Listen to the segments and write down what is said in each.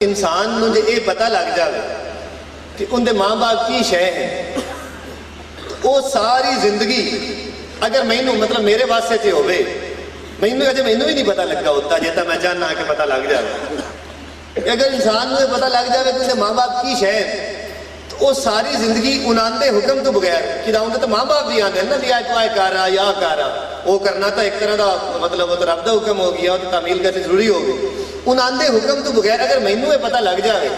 इंसान नूं जे ये पता लग जाए कि उनके माँ बाप की शय है, वो सारी जिंदगी अगर मैनू मतलब मेरे वास्ते च होवे, मैनू अजे मैनू भी नहीं पता लगा होता जे तो मैं चाहना कि पता लग जाए। अगर इंसान को पता लग जाए कि उनके माँ बाप की शय है, तो वो सारी जिंदगी उन्होंने हुक्म तो बगैर कि तो माँ बाप भी आते ना भी तू आए कर या कर वो करना तो एक तरह का मतलब तो रब का हुक्म हो गया, तो तामील करनी जरूरी हो गई। उन्होंने हुक्म तो बगैर अगर मैनू ये पता लग जाए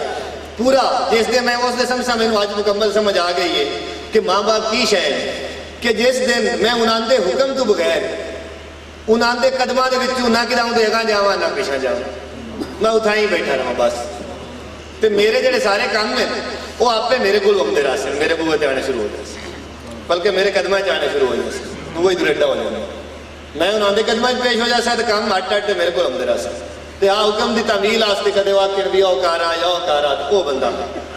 पूरा, जिस दिन मैं उस दिन समझा मैनू अज मुकम्मल समझ आ गई है कि माँ बाप की शय है, कि जिस दिन मैं उन्होंने हुक्म तो बगैर उन्होंने कदमां दे विचों ना कि अगां जावां ना पिछां जावां, मैं उथा ही बैठा रहा बस, तो मेरे जोड़े सारे काम ने वो आपे मेरे को आते रह सन, मेरे बूहे आने शुरू हो जाए, बल्कि मेरे कदम च आने शुरू हो जाए, बूहे दुरेडा हो जाए, मैं उन्होंने कदम च पेश हो जा तो काम अट अट मेरे को आते रह सन। तो आ हुक्म की तमील आस्ते कदे आखिर भी आओ कारा या कारा, वो बंदा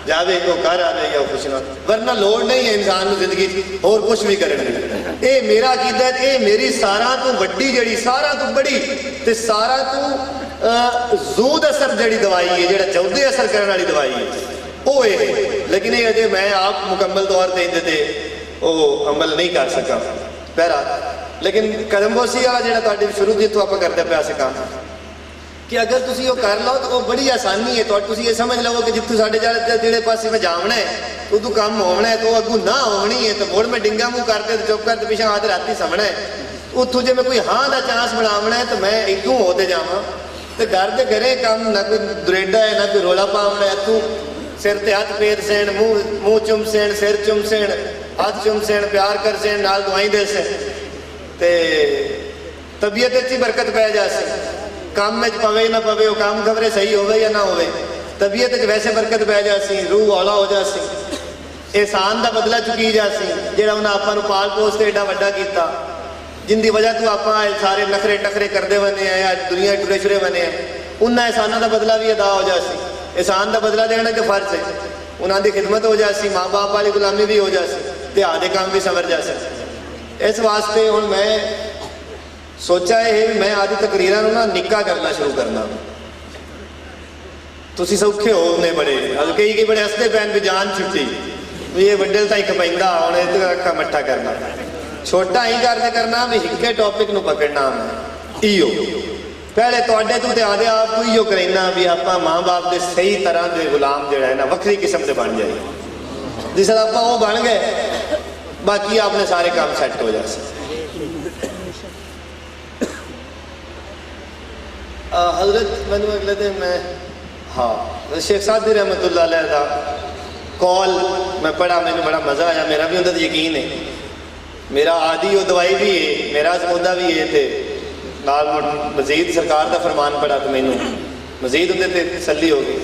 जावे वो कर आ जाए या खुश ना, वरना लोड़ नहीं है इंसान को जिंदगी होर कुछ भी करने की। ये मेरा अकीदा है, ये मेरी सारा तो वड्डी जड़ी सारा तो बड़ी ते सारा तो जूद असर जड़ी दवाई है, जो चौधे असर करने वाली दवाई है वो है। लेकिन ये अजे मैं आप मुकम्मल तौर पर इहदे वो अमल नहीं कर सका पहरा। लेकिन कदमबोसी वाला जो शुरू जितों आप करते पे सिखा कि अगर तुम वो कर लो तो वो बड़ी आसानी है, तो ये समझ लो कि जितों साढ़े जोड़े पास में जावना है उदू काम होना है, तो अगू ना होनी है, तो मुड़ में डिंगा मुँह करते चुप करते पिछा आते राती समना है, उतों जो मैं कोई हाँ का चांस बनावना है तो मैं इतों होते जावा, तो घर के घरे काम ना कोई दुरेडा है ना कोई रौला पावना है, तू सिर ते हथ पेद सेण मूँह चुम सेण सिर चुम सेण हथ चुम सेण प्यार कर सेण नाल दवाई दे से, तबीयत अच्छी बरकत पै जासी, काम में पवे ना पवे वो काम खबरे सही होवे या ना होवे, तबीयत वैसे बरकत पै जासी, रूह हौला हो जासी, एहसान का बदला चुकी जासी जो उन्हें आपको पाल पोस के एडा वड्डा किया, जिंदी वजह तो आप सारे नखरे टखरे करते बने हैं या दुनिया टुरे छुरे बने हैं, उन्हें एहसाना का बदला भी अदा हो जासी। एहसान का बदला देने के फर्ज है, उन्होंने खिदमत हो जासी, माँ बाप वाली गुलामी भी हो जासी, ते आधे काम भी समझ जासे। इस वास्ते हुण मैं सोचा है मैं आदि तकरीरां नूं ना निक्का करना शुरू करना, तुसीं सौखे हो ने बड़े कई बड़े हसते पैन भी जान छुट्टी ये वड्डे ताईं खपैंदा हुण इह अखा मट्ठा करना, छोटा ही करना भी हिक्के टॉपिक नूं पकड़ना इो पहले तुहाडे तों ते आदे आप तू इो करना भी आपां माँ बाप के सही तरह के गुलाम जिहड़ा है ना वक्री किस्म के बन जाए, जिस तरह आपां वो बन गए बाकी आपने सारे काम सैट हो जाए। हजरत मैंने अगले दिन मैं हाँ शेख सादी रहमतुल्लाह अलैह का कॉल मैं पढ़ा, मैंने बड़ा मज़ा आया, मेरा भी उन्हें यकीन है, मेरा आदि वो दवाई भी है, मेरा सौदा भी है, थे नाल मजीद सरकार का फरमान पढ़ा तो मैनू मजीद उन्हें तसल्ली हो गई,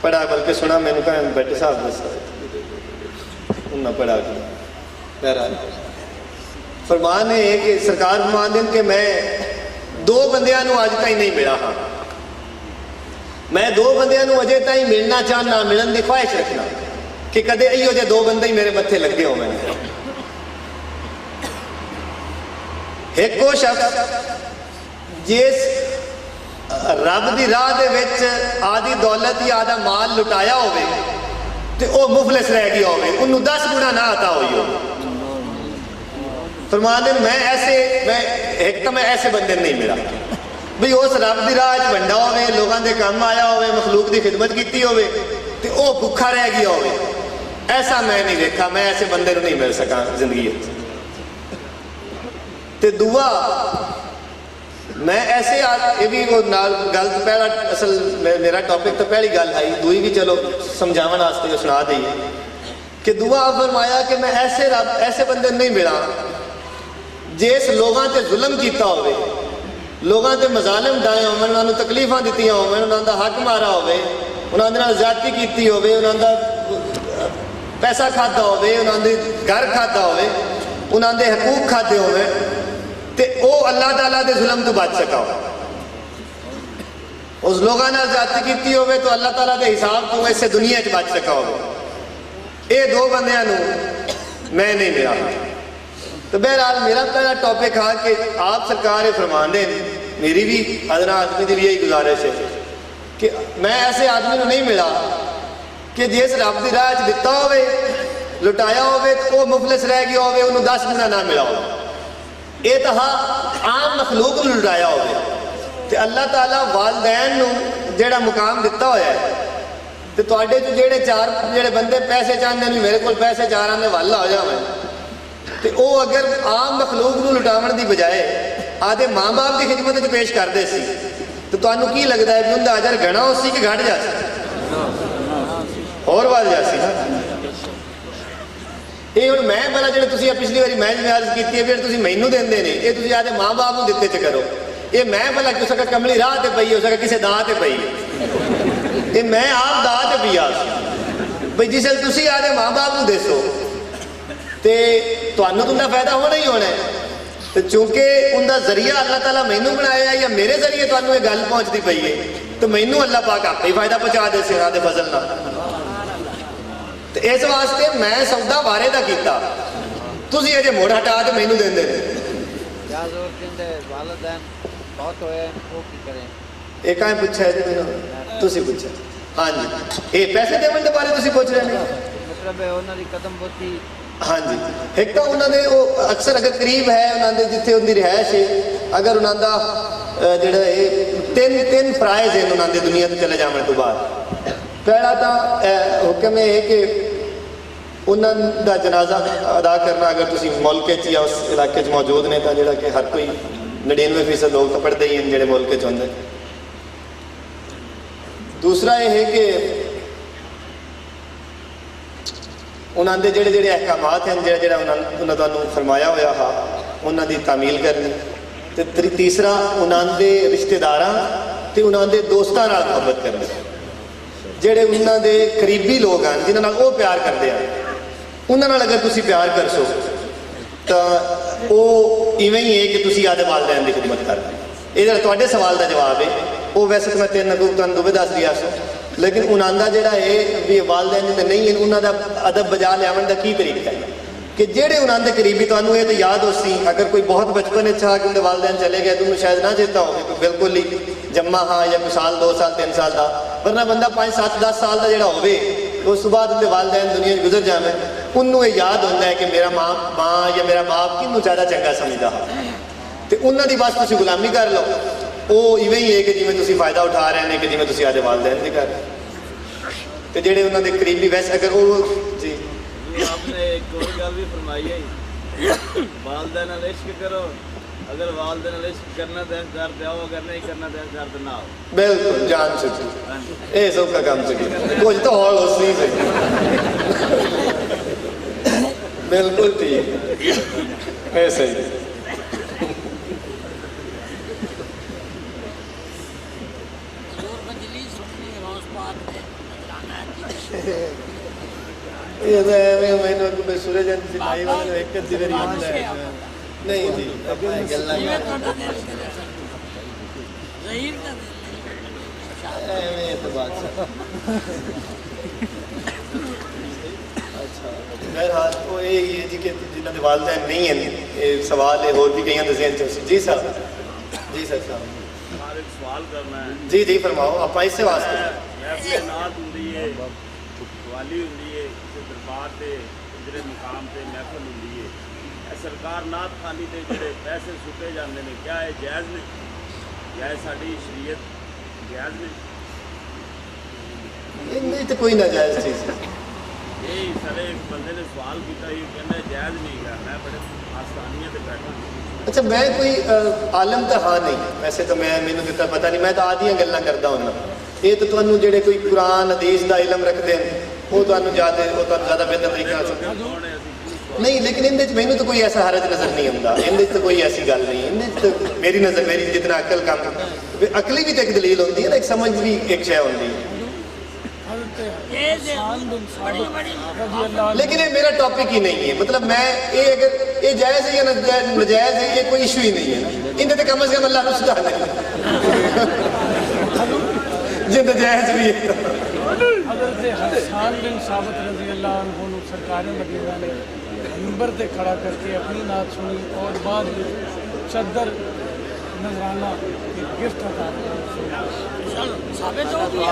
पढ़ा बल्कि सुना मैनू कहा बैठे साहब दसा उन्हें पढ़ा बहरहाल फरमान है कि सरकार फरमान दें कि मैं दो बंदियां अज तक नहीं मिला हाँ, मैं दो बंदियां अजे तक मिलना चाहना, मिलन की ख्वाहिश रखना कि कदे इहो जे दो बंदे ही मेरे मत्थे लगे हो। मैंने एक वो शख्स जिस रब की राह दे विच आदि दौलत या आदा माल लुटाया होवे ते ओ मुफलिस रह गया होवे, उन्होंने 10 गुना ना आता होई हो। फरमाने मैं ऐसे बंदे नहीं मिला भी उस रब की राह बंडा होवे, लोगों के काम आया होवे, मखलूक की खिदमत की होवे ते ओ भुखा रह गया होवे, ऐसा मैं नहीं देखा, मैं ऐसे बंदे नहीं मिल सका जिंदगी। ते दुआ मैं ऐसे ये भी वो नाल गल तो पहला असल मेरा टॉपिक तो पहली गल आई, दुई भी चलो समझावन वास्ते जो सुना दी कि दुआ फरमाया कि मैं ऐसे बंदे नहीं मिला जिस लोगों से जुल्म किया होवे, लोगों से मजालिम डाए होवे, उन्होंने तकलीफा दी होवे, उन्होंने हक मारा होवे, उन्होंने ज्यादती की होवे, उन्होंने पैसा खाता होवे, उन्होंने घर खाता होवे, उन्होंने हकूक खाते होवे, ते ओ अल्लाह ताला दे जुल्म तो बच सका हो। उस लोगों ने ज्यादती की होवे तो अल्लाह ताला के हिसाब तो इस दुनिया च बच सका हो। ये दो बंदियां मैं नहीं मिला। तो बहरहाल मेरा पहला टॉपिक था कि आप सरकार फरमान दें, मेरी भी अदना आदमी की भी यही गुजारिश है कि मैं ऐसे आदमी को नहीं मिला कि जिस रब की राह च दिता होवे लुटाया होवे तो वह मुफलिस रह गया होवे उन्होंने 10 गुना ना मिला हो। ये तो आम मखलूक को लुटाया होवे ते अल्लाह ताला वालदैन नूं जेड़ा मुकाम दिता होया है ते तुहाडे च जेड़े चार जेड़े बंदे पैसे चाहते हैं मेरे को पैसे चार आने वाला हो जावे ते ओ अगर आम मखलूक नूं लुटावन की बजाय आदे माँ बाप की खिदमत च पेश करते सी तो तुहानूं की लगता है भी उनका अजर घना हो सी कि घट जा और वध जा सी। ये हुण मैं भला जिहड़े तुसीं पिछली बारी मैं जिवें अर्ज कीती है भी तुसीं मैनूं दिंदे ने ये तुसीं आदे माँ बाप नूं दित्ते च करो। ये मैं भला कि उसका कमली राह ते पई हो सका किसी दाह ते पई ये मैं आप दाह ते पिया बई जिस तुसीं आदे माँ बाप नूं दसो तो तुहानूं तुंदा फायदा होना ही होना है। तो चूंकि उनका जरिया अल्लाह ताला मैनू बनाया या मेरे जरिए तुहानूं ये गल पहुँचती पई है तो मैनू अल्लाह पाक आपे ही फायदा पहुँचा दे सिरा दे फजल नाल। तो इस वास्ते मैं सौदा वारे दा कीता तुसीं अजे मुड़ हटा के मैनू देंदे एक आए पूछा है जी मैनूं तुसीं पूछा हाँ जी ये पैसे देवन के बारे तुसीं पूछ रहे हैं मतलब उन्हां दी कदम बोती हाँ जी एक तो उन्होंने वो अक्सर अगर करीब है उन्होंने जिथे उनकी रिहायश है अगर उन्होंने जोड़ा तीन फराइज हैं उन्होंने दुनिया से चले जाने तो बाद पहला तो हुक्म है कि उन्होंने जनाजा अदा करना अगर तुम मुल्क या उस इलाके मौजूद ने तो जोड़ा कि हर कोई 99% लोग तो पढ़ते ही हैं जोड़े मुल्क होंगे। दूसरा यह है कि उन्होंने जोड़े जोड़े अहकामात हैं जोड़ा उन्होंने तुहानूं फरमाया होया हा उन्होंने तामील करनी। तो तीसरा उन्होंने रिश्तेदारां ते उन्होंने दोस्तों नाल मोहब्बत करनी जोड़े उन्होंने करीबी लोग हैं जिन्होंने वो प्यार करते हैं उन्होंने अगर तुम प्यार कर सो तो वो इवें ही है कि तुम आदे वालदैन की खिदमत कर ये तुहाडे सवाल का जवाब है। वो वैसे तो मैं तीन तुहानूं दुवे दस दिया सो लेकिन उन्होंने जोड़ा है भी वालदैन जिन्हें नहीं है उन्होंने अदब बजा लियावन का की तरीका है कि जेडे उन्होंने करीबी तुहानूं ये तो याद हो सी अगर कोई बहुत बचपन अच्छा कि उनके वालदैन चले गए तो उन्हें शायद ना चेता हो बिल्कुल ही जम्मा हाँ या कोई साल 2 साल 3 साल का वरना बंदा 5 7 10 साल का जोड़ा हो उस बाद उनके वालदैन दुनिया गुजर जाए उन्होंने ये याद होता है कि मेरा माँ या मेरा बाप किनू ज़्यादा चंगा समझता तो उन्होंने बस तुम गुलामी कर लो वो इवें ही है कि जिमें तुम फायदा उठा रहे हैं कि जिमें तुम आदे वालदैन की कर तो जेडे उन्होंने करीबी वैसे अगर वो जी आपने एक और गल भी फरमाई है वालदैन नाल इश्क करो अगर वालदैन नाल इश्क करना तो घर पे आओ अगर नहीं करना तो घर पे ना आओ बिल्कुल जान चुकी ये सब का काम चुकी कुछ तो और उसी से बिल्कुल ठीक ऐसे ही मैंने सूरज सिलाई वाले एक नहीं जी तो बात अच्छा बहरहाल वो ये जी कि जिन्होंने वालदैन नहीं है सवाल है और भी कई दसिया जी सर जी सर साहब एक सवाल करना है जी जी फरमाओ आप इससे वास्ते महफिल नात हुंदी है वाली हुंदी है किसी दरबार से जिहड़े मुकाम से महफिल हुंदी है सरकार नात खाली दे जिहड़े पैसे सुटे जाते हैं क्या है जायज़ ने क्या है साडी शरीयत जायज़ ने इनमें तो कोई नाजायज़ चीज़ यही सारे एक बंदे ने सवाल किया ये कहना जायज़ नहीं है मैं बड़े आसानियाँ से बैठा अच्छा मैं कोई आलम तो हाँ नहीं वैसे तो मैं मैनू तो पता नहीं मैं तो आदियाँ गल्लां करदा हुंदा ये तो तुहानूं जेडे कोई कुरान हदीस का इलम रखते हैं वो तुहानूं ज़्यादा बेहतर तरीके नहीं लेकिन इनके मैनू तो कोई ऐसा हरज नज़र नहीं आता इनके तो कोई ऐसी गल नहीं इनके तो मेरी नज़र मेरी जितना अकल काम अकली भी तो एक दलील होती है ना एक समझ भी एक शय होती है लेकिन ये मेरा टॉपिक ही नहीं है मतलब मैं ये अगर ये जायज़ है या नजायज़ है ये कोई इशू ही नहीं है इनके तो कम से कम अल्लाह को सुधार जिन जायज़ भी है हज़रत हसन बिन साबित रज़ी अल्लाह अन्हु सरकार मदीना ने मिंबर पे खड़ा करके अपनी नात सुनी और बाद चद्दर नजराना एक गिफ्ट अता साबित हो गया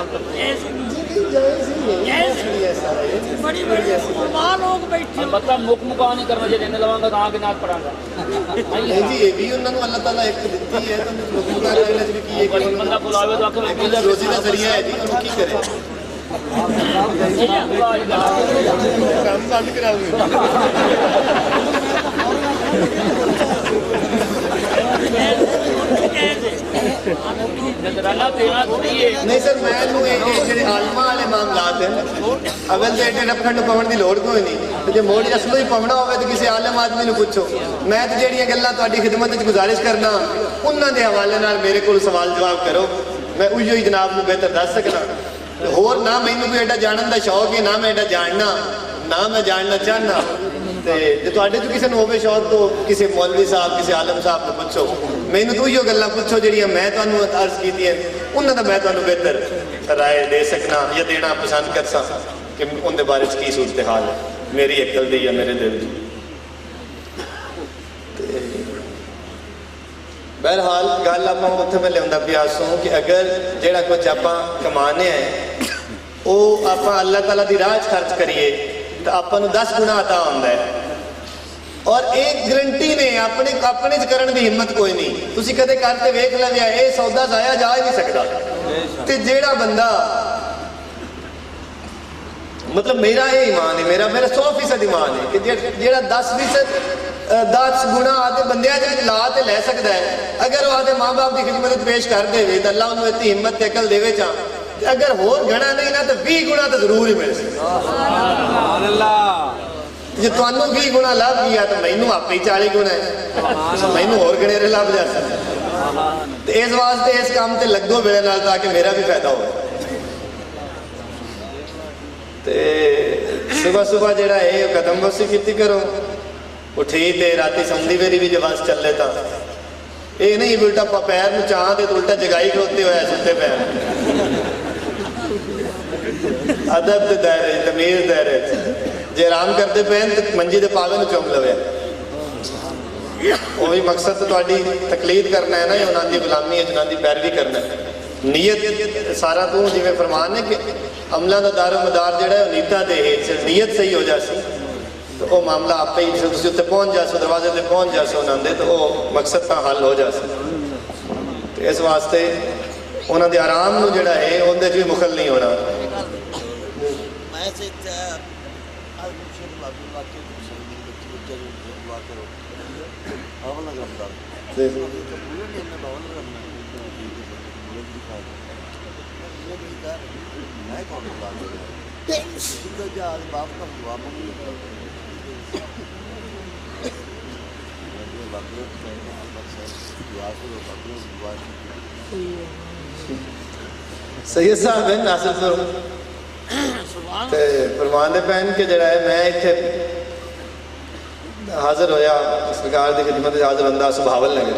बड़ी बड़ी वहाँ लोग बैठे मतलब मुख मुकान नहीं करना चाहिए लवांगा तो आगे नाक पड़ांगा नहीं जी, ये भी उन्होंने अल्लाह ताला एक दिती है तो मुकम्मल करने च भी की है कि बंदा बुलावे तो आखिर लेकिन रोजी का जरिया है जी, उन्होंने की करे काम बंद कराओगे नजराना देना थोड़ी है नहीं सर, मैं ਜਿਹੜੇ ਆਲਮਾਂ ਵਾਲੇ ਮਾਮਲਾਤ ਹਨ ਅਵਲ ਤੇ ਏਡੇ ਰੱਖਣ ਨੂੰ ਪਵਣ ਦੀ ਲੋੜ ਕੋਈ ਨਹੀਂ ਤੇ ਜੇ ਮੋੜ ਅਸਲੋਂ ਹੀ ਪਵਣਾ ਹੋਵੇ ਤਾਂ ਕਿਸੇ ਆਲਮ ਆਦਮੀ ਨੂੰ ਪੁੱਛੋ। ਮੈਂ ਤੇ ਜਿਹੜੀਆਂ ਗੱਲਾਂ ਤੁਹਾਡੀ ਖਿਦਮਤ ਵਿੱਚ ਗੁਜ਼ਾਰਿਸ਼ ਕਰਨਾ ਉਹਨਾਂ ਦੇ ਹਵਾਲੇ ਨਾਲ ਮੇਰੇ ਕੋਲ ਸਵਾਲ ਜਵਾਬ ਕਰੋ, ਮੈਂ ਉਹੀਓ ਹੀ ਜਨਾਬ ਨੂੰ ਬਿਹਤਰ ਦੱਸ ਸਕਣਾ। ਹੋਰ ਨਾ ਮੈਨੂੰ ਕੋਈ ਐਡਾ ਜਾਣਨ ਦਾ ਸ਼ੌਕ ਹੈ, ਨਾ ਮੈਂ ਐਡਾ ਜਾਣਨਾ, ਨਾ ਮੈਂ ਜਾਣਨਾ ਚਾਹਨਾ। ਤੇ ਜੇ ਤੁਹਾਡੇ ਚ ਕਿਸੇ ਨੂੰ ਹੋਵੇ ਸ਼ੌਕ ਤਾਂ ਕਿਸੇ ਮੌਲਵੀ ਸਾਹਿਬ, ਕਿਸੇ ਆਲਮ ਸਾਹਿਬ ਨੂੰ ਪੁੱਛੋ। ਮੈਨੂੰ ਤਾਂ ਉਹੀਓ ਗੱਲਾਂ ਪੁੱਛੋ ਜਿਹੜੀਆਂ ਮੈਂ ਤੁਹਾਨੂੰ ਅਰਜ਼ ਕੀਤੀਆਂ, ਉਹਨਾਂ ਦਾ ਮੈਂ ਤੁਹਾਨੂੰ ਬਿਹਤਰ ਰਾਏ ਦੇ ਸਕਣਾ ਜਾਂ ਦੇਣਾ ਪਸੰਦ ਕਰ ਸਕਾਂ ਕਿ ਉਹਦੇ ਬਾਰੇ ਚ ਕੀ ਸੂਰਤ ਹਾਲ ਹੈ ਮੇਰੀ ਅਕਲ ਦੀ ਜਾਂ ਮੇਰੇ ਦਿਲ ਦੀ। बहरहाल गल आप उत्थे मैं लिया पिया सो कि अगर जोड़ा कुछ आप कमाने हैं वो आप अल्लाह ताला की राह खर्च करिए तो आपको 10 गुना अता होंदा है। और एक गारंटी ने अपने अपने करने की हिम्मत कोई नहीं, तुसी कदे करते वेख लिया ये सौदा जाया जा ही नहीं सकता। तो जेड़ा बंदा मतलब मेरा ये ईमान है, मेरा 100% ईमान है कि जेड़ा 10% 10 गुना आते बंदे ला तो लै सकता है। अगर वो आते माँ बाप की खिदमत पेश कर दे तो अल्लाह उन्होंने इतनी हिम्मत ते अकल देवे चा, अगर होर गणा नहीं ना तो 20 गुना तो जरूर ही मिल सकता। जो तुहानू 20 गुना लाभ किया तो मैनू आपे 40 गुना है, मैनू होर गणेरे लाभ जा सकते। तो इस वास्ते इस काम से लगो मेरे नाल ताकि मेरा भी फायदा हो। सुबह सुबह जरा ये कदम बसी की करो, उठी तो राती सौंदी वेरी भी जो बस चले तो ये नहीं उल्टा पैर में चाह तो उल्टा जगाई खड़ोते हुए सुते पैर अदब के दायरे तमीज दायरे जे आराम करते पे तो मंजी के पावे में चुम लवे। वो भी मकसद तो थोड़ी तकलीद करना है ना, उन्होंने गुलामी है, उन्होंने पैरवी करना है। नीयत सारा तू जिमें फरमान है कि अमलों का दारो मदार जोड़ा है नीयत दे, नीयत सही हो जासी तो वो मामला आप ही तुम उत्ते पहुँच जासो, दरवाजे पर पहुँच जासो उन्होंने तो वो मकसद का हल हो जाए। तो इस वास्ते उन्होंने आराम में जोड़ा है उन्हें भी मुखल नहीं होना। सैयद साहब है नासिर फरमाते पैन के जरा है मैं इतने हाजिर होया सरकार की खिदमत हाजिर बंदा सुभावल लगे।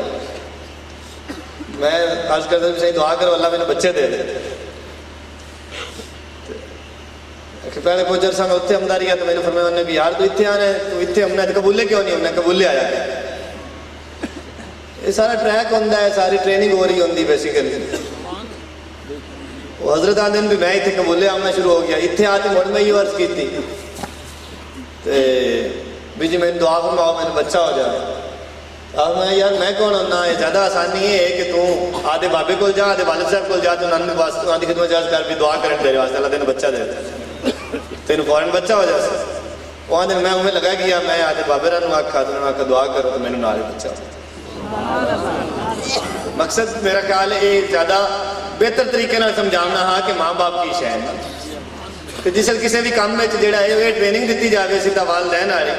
मैं अर्ज करता सही दुआ करो अल्लाह मैंने बच्चे दे दे। पहले कुछ अरसा मैं उत्थे हमदारी है तो मैंने फरमाया उन्हें भी यार तू इतने आना है, तू इतने हमने कबूले क्यों नहीं, हमने कबूले आया। ये सारा ट्रैक होंदा है, सारी ट्रेनिंग हो रही होंगी बेसिकली। वो हजरत आते भी मैं इतने कबूले आना शुरू हो गया, इतने आते मुड़ मैं ये अर्ज की भी जी मैंने दुआ फरमाओ मैंने बच्चा हो जाए। अब मैं यार मैं कौन होना, ये ज़्यादा आसानी है कि तू आधे बाबे को जा, आधे वालिद साहब को जा, तो उन्होंने वास्ते उन्होंने खिदमत कर भी दुआ कर तेरे वास्ते अल्लाह तेन बच्चा दे तेन फौरन बच्चा हो जाए। वहाँ दिन मैं उन्हें लगा गया, मैं आधे बाबे रन आखा तो उन्होंने आखा दुआ करो तो मैंने नाल बच्चा। मकसद मेरा ख्याल है ये ज़्यादा बेहतर तरीके नाल समझाना हाँ कि माँ बाप की शैन तो जिस किसी भी काम में जोड़ा है ये ट्रेनिंग दी जाए सीधा वालदैन आ रही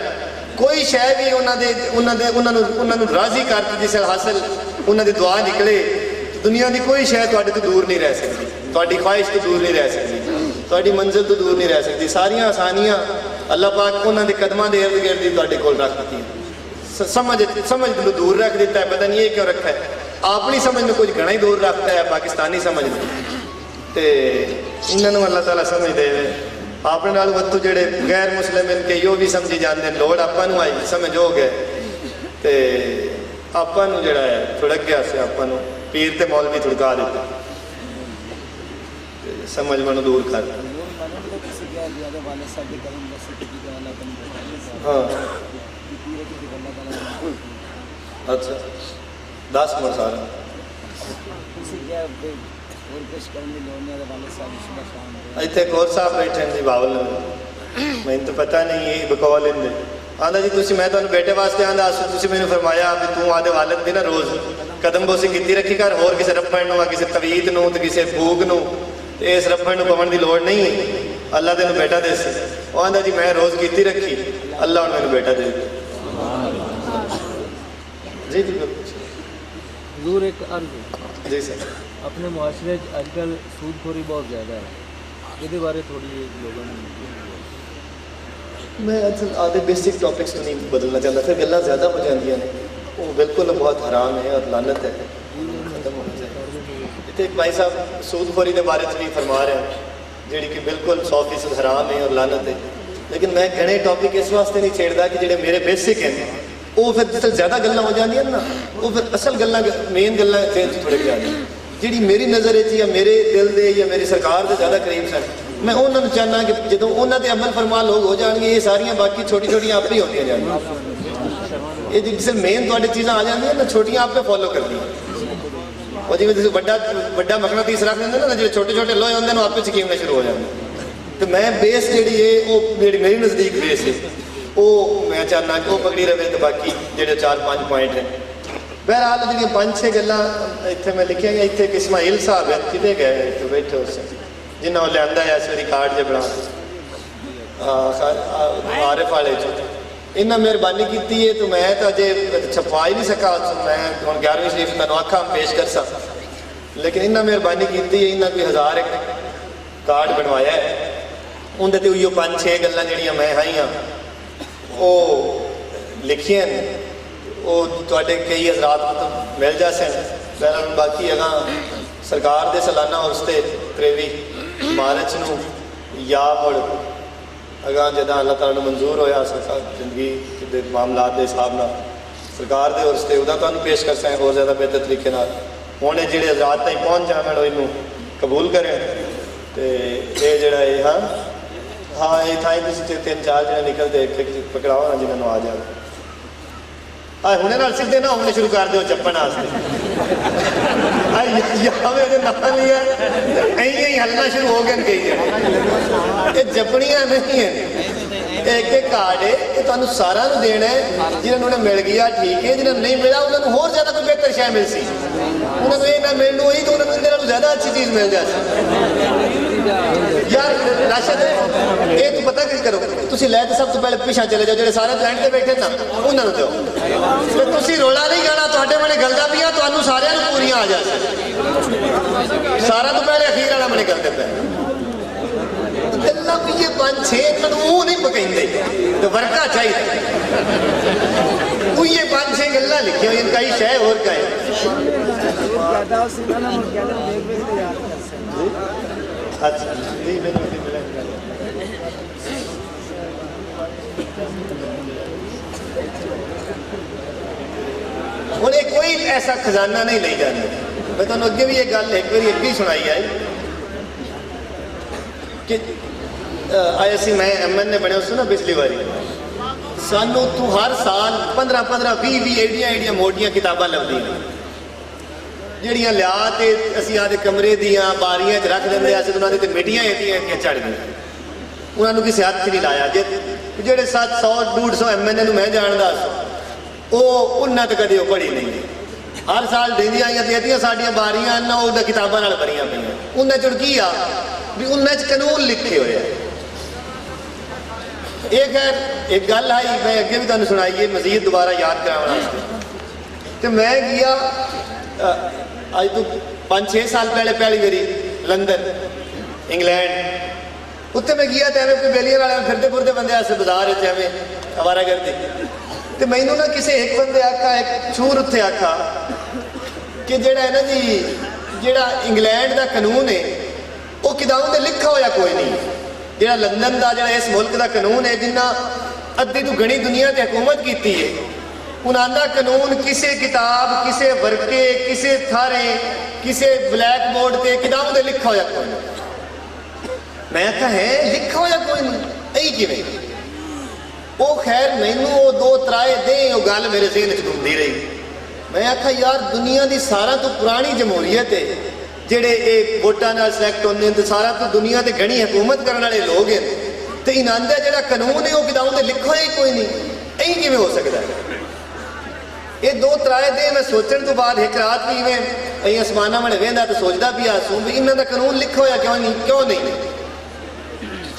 कोई शै भी उन्होंने राजी करती जिस हासिल उन्होंने दुआ निकले दुनिया की कोई शै तो दूर नहीं रह सकती, थोड़ी ख्वाहिश तो दूर नहीं रह सकती, थोड़ी मंजिल तो दूर नहीं रह सकती। सारिया आसानियाँ अल्लाह पाक उन्होंने कदमां दे इर्द गिर्द ही कोल रख दी। समझ को दूर रख दिता है, पता नहीं ये क्यों रखा है, अपनी समझ में कुछ घना ही दूर रखता है पाकिस्तानी समझ में। तो इन्होंने अल्लाह ताला समझ दे अपने नाल वत्तू जेड़े गैर मुस्लिम इनके यो भी समझी जाते हैं लोड़ आपां नूं आई समझ हो गए। तो ਆਪਾਂ ਨੂੰ ਜਿਹੜਾ ਹੈ ਥੁੜਕ ਗਿਆ ਸੀ, ਆਪਾਂ ਨੂੰ ਪੀਰ ਤੇ ਮੌਲਵੀ ਥੁੜਕਾ ਦਿੱਤਾ, ਤੇ ਸਮਝ ਮਨ ਦੂਰ ਕਰ। ਹਾਂ ਅੱਛਾ 10 ਮਿੰਟ ਸਾਰਾ ਇੱਥੇ ਕੌਰ ਸਾਹਿਬ ਬੈਠੇ ਨੇ ਬਾਵਲ, ਮੈਨੂੰ ਤਾਂ ਪਤਾ ਨਹੀਂ ਇਹ ਬਕੌਲ ਲੈਂਦੇ। ਆਂਦਾ ਜੀ ਤੁਸੀਂ, ਮੈਂ ਤੁਹਾਨੂੰ ਬੇਟੇ ਵਾਸਤੇ ਆਂਦਾ ਤੁਸੀਂ ਮੈਨੂੰ ਫਰਮਾਇਆ ਵੀ ਤੂੰ ਆਦੇ ਵਾਲਦ ਦੀ ਨਾ ਰੋਜ਼ ਕਦਮ ਬੋਸੀ ਕੀਤੀ ਰੱਖੀ ਕਰ, ਹੋਰ ਕਿਸੇ ਰੱਫੜ ਨੂੰ, ਕਿਸੇ ਤਵੀਤ ਨੂੰ ਤੇ ਕਿਸੇ ਫੂਕ ਨੂੰ, ਤੇ ਇਸ ਰੱਫੜ ਨੂੰ ਪਵਣ ਦੀ ਲੋੜ ਨਹੀਂ, ਅੱਲਾ ਤੈਨੂੰ ਬੇਟਾ ਦੇ ਸੀ। ਉਹ ਆਂਦਾ ਜੀ ਮੈਂ ਰੋਜ਼ ਕੀਤੀ ਰੱਖੀ, ਅੱਲਾ ਹੁਣ ਮੈਨੂੰ ਬੇਟਾ ਦੇ ਦਿੱਤਾ। जी जी हजूर एक अर्ज जी सर, अपने मुआशरे अजकल सूदखोरी बहुत ज़्यादा है, ये बारे थोड़ी लोगों ने मैं आधे बेसिक टॉपिक्स तो नहीं बदलना चाहता, फिर गल्लां ज़्यादा हो जाती ने, वो बिल्कुल बहुत हराम है और लानत है, खत्म होना चाहिए। इतने एक भाई साहब सूदखोरी के बारे भी फरमा रहे हैं जी कि बिल्कुल 100% हराम है और लानत है, लेकिन मैं घने टॉपिक इस वास्ते नहीं छेड़ता कि जो मेरे बेसिक हैं वो फिर जिस ज़्यादा गल्लां हो जाती ना, वो फिर असल गल्लां मेन गल्लां थोड़े जाती जी मेरी नज़र या मेरे दिल दे या मेरी सरकार के ज़्यादा करीब सन। मैं उन्होंने चाहना कि जो उन्होंने अमल फरमा लोग हो जाएंगे, ये सारियां बाकी छोटी छोटियां आप ही होती जाएंगी, ये जिस मेन थोड़ी चीज़ां आ जाती ना छोटियां आप पे फॉलो कर दी, और जिम्मे बड़ा मकनातीस रख देंगे ना, जो छोटे छोटे लोहे होंगे आप ही यकीन शुरू हो जाते। तो मैं बेस जी है जी मेरी नज़दीक बेस है वो मैं चाहना कि वो पकड़ी रहे, तो बाकी जो 4-5 पॉइंट हैं। बहरहाल जी 5-6 गल्लां इत्थे मैं लिखिया गया। इत्थे एक इस्माइल साहब है, किते गए तो बैठे उस जिन्होंने लिया है इस बारी कार्ड जो बना आरिफ वाले इन्हें मेहरबानी की है, तो मैं तो अजे छपवा ही नहीं सका, मैं हम 11वीं शरीफ तुहानूं आखा पेश कर सक, लेकिन इन्हें मेहरबानी की है, इन्हें कोई 1000 एक कार्ड बनवाया है, उन्हें तो उइयो 5-6 गल्लां जिहड़ियां मैं आई हाँ वो लिखियां ने, वो तुहाडे कई हज़रात तो मिल जासे। बहरहाल बाकी अगर सरकार के सालाना उर्स ते 23 मार्च नूं या मुड़ अगर जदा अल्लाह ताला नूं मंजूर होया सरकार जिंदगी के मामलात के हिसाब नाल सरकार के उर्स ते उदा तुहानूं पेश कर सकें होर ज़्यादा बेहतर तरीके नाल। हुण जिहड़े हज़रात ताईं पहुँच जाण इनूं कबूल करें, तो ये जिहड़ा है हाँ ये थाई 3-4 जने निकलते एक पकड़ाओ ना जिन्होंने आ जाए। हाँ हुणे नाल सीधे ना होने शुरू कर दो चप्पन वास्ते, लिया हलना शुरू हो गए कई ये जपनियां नहीं है, एक एक कार्ड है ये तुहानूं सारा नूं देना है, जिन्होंने उन्हें मिल गया ठीक है, जिन्होंने नहीं मिला उन्होंने होर ज़्यादा कोई बेहतर शय मिल सी, उन्होंने ये ना मिलने हुई तो उन्होंने इहदे नालों ज़्यादा अच्छी चीज़ मिल जाती। यार राशद ये तो पता कि करो तुसीं लै तो सब तो पहले पिछा चले जाओ, जो सारे प्लैंट से बैठे ना उन्होंने दो, तो तुसीं रोला नहीं गाना, तुहाडे बने गलदा पिया तुहानूं सारिआं नूं पूरियां आ जाए, सारा तो पहले अखीर वाला बने गलदे पे गल्लां भी ये 5-6 मुँह नहीं पकड़ते, तो वर्का चाहिए ये 5-6 गल्लां लिखी हुई कई शय और का है। अच्छा जी हूँ कोई ऐसा खजाना नहीं ले जाते। मैं तुहानूं अगे भी ये गल एक बार अगे ही सुनाई है कि आए सी मैं MN बने उस ना पिछली बारी सानू तू हर साल 15-20 एडियां मोटियां किताबां लभदियां ਜਿਹੜੀਆਂ ਲਿਆ ਤੇ ਅਸੀਂ ਆਦੇ ਕਮਰੇ ਦੀਆਂ ਬਾਰੀਆਂ 'ਚ ਰੱਖ ਦਿੰਦੇ ਅਸੀਂ ਉਹਨਾਂ ਦੇ ਤੇ ਮਿੱਟੀਆਂ ਇਹਦੀਆਂ ਝੜ ਗਈਆਂ, ਉਹਨਾਂ ਨੂੰ ਕਿਸੇ ਹੱਥ 'ਚ ਨਹੀਂ ਲਾਇਆ। ਜੇ ਜਿਹੜੇ 700-150 MN ਨੂੰ ਮੈਂ ਜਾਣਦਾ ਉਹ ਉਹਨਾਂ ਤੇ ਕਦੇ ਉਹ ਪੜ੍ਹੀ ਨਹੀਂ, ਹਰ ਸਾਲ ਦਿੰਦੀਆਂ ਆਈਆਂ ਦੇਤੀਆਂ ਸਾਡੀਆਂ ਬਾਰੀਆਂ ਨਾ ਉਹਦਾ ਕਿਤਾਬਾਂ ਨਾਲ ਭਰੀਆਂ ਪਈਆਂ, ਉਹਨਾਂ 'ਚ ਕੀ ਆ ਵੀ ਉਹਨਾਂ 'ਚ ਕਾਨੂੰਨ ਲਿਖੇ ਹੋਏ ਆ। ਇਹ ਖੈਰ ਇੱਕ ਗੱਲ ਆਈ ਮੈਂ ਅੱਗੇ ਵੀ ਤੁਹਾਨੂੰ ਸੁਣਾਈਏ ਮਜ਼ੀਦ ਦੁਬਾਰਾ ਯਾਦ ਕਰਾਉਣ ਵਾਸਤੇ, ਤੇ ਮੈਂ ਗਿਆ ਅੱਜ ਤੋਂ 5-6 साल पहले पहली बारी लंदन इंग्लैंड उत्थे मैं गया तो एवं कोई बेलियां वाले फिरते फुरते बंदे आसे बाजार एवं आवारा करते, तो मैनू ना किसी एक बंदे आखा एक छूर उत्थे आखा कि जेड़ा है ना जी जेड़ा इंग्लैंड का कानून है वो किताबों से लिखा होया कोई नहीं, जेड़ा लंदन का जेड़ा इस मुल्क का कानून है जिन्ना अद्धी तो घनी दुनिया से हुकूमत की है ਉਹਨਾਂ ਦਾ ਕਾਨੂੰਨ ਕਿਸੇ ਕਿਤਾਬ, ਕਿਸੇ ਵਰਕੇ, ਕਿਸੇ ਥਾਰੇ, ਕਿਸੇ ਬਲੈਕ ਬੋਰਡ ਤੇ ਕਿਤਾਬ ਦੇ ਲਿਖਿਆ ਹੋਇਆ ਕੋਈ ਨਹੀਂ। ਮੈਂ ਆਖਿਆ ਹੈ ਲਿਖਿਆ ਹੋਇਆ ਕੋਈ ਨਹੀਂ, ਇਹ ਕਿਵੇਂ? ਉਹ ਖੈਰ ਮੈਨੂੰ ਉਹ ਦੋ ਤਰਾਏ ਦੇ ਉਹ ਗੱਲ ਮੇਰੇ ਜ਼ਿਹਨ 'ਚ ਘੁੰਮਦੀ ਰਹੀ। ਮੈਂ ਆਖਿਆ ਯਾਰ ਦੁਨੀਆ ਦੀ ਸਾਰਾ ਤੋਂ ਪੁਰਾਣੀ ਜਮਹੂਰੀਅਤ ਹੈ, ਜਿਹੜੇ ਇਹ ਵੋਟਾਂ ਨਾਲ ਸਿਲੈਕਟ ਹੁੰਦੇ ਨੇ, ਤੇ ਸਾਰਾ ਤੋਂ ਦੁਨੀਆ ਤੇ ਘਣੀ ਹਕੂਮਤ ਕਰਨ ਵਾਲੇ ਲੋਕ ਹਨ, ਤੇ ਇਹਨਾਂ ਦਾ ਜਿਹੜਾ ਕਾਨੂੰਨ ਹੈ ਉਹ ਕਿਤਾਬ ਤੇ ਲਿਖਿਆ ਹੋਇਆ ਹੀ ਕੋਈ ਨਹੀਂ, ਇਹ ਕਿਵੇਂ ਹੋ ਸਕਦਾ ਹੈ? ਇਹ ਦੋ ਤਰਾਏ ਦੇ ਮੈਂ ਸੋਚਣ ਤੋਂ ਬਾਅਦ ਇੱਕ ਰਾਤ ਵੀ ਮੈਂ ਇਹ ਅਸਮਾਨਾਂ ਵਾਲੇ ਵੇਂਦਾ ਤੇ ਸੋਚਦਾ ਵੀ ਆਸੂ ਵੀ ਇਹਨਾਂ ਦਾ ਕਾਨੂੰਨ ਲਿਖਿਆ ਹੋਇਆ ਕਿਉਂ ਨਹੀਂ।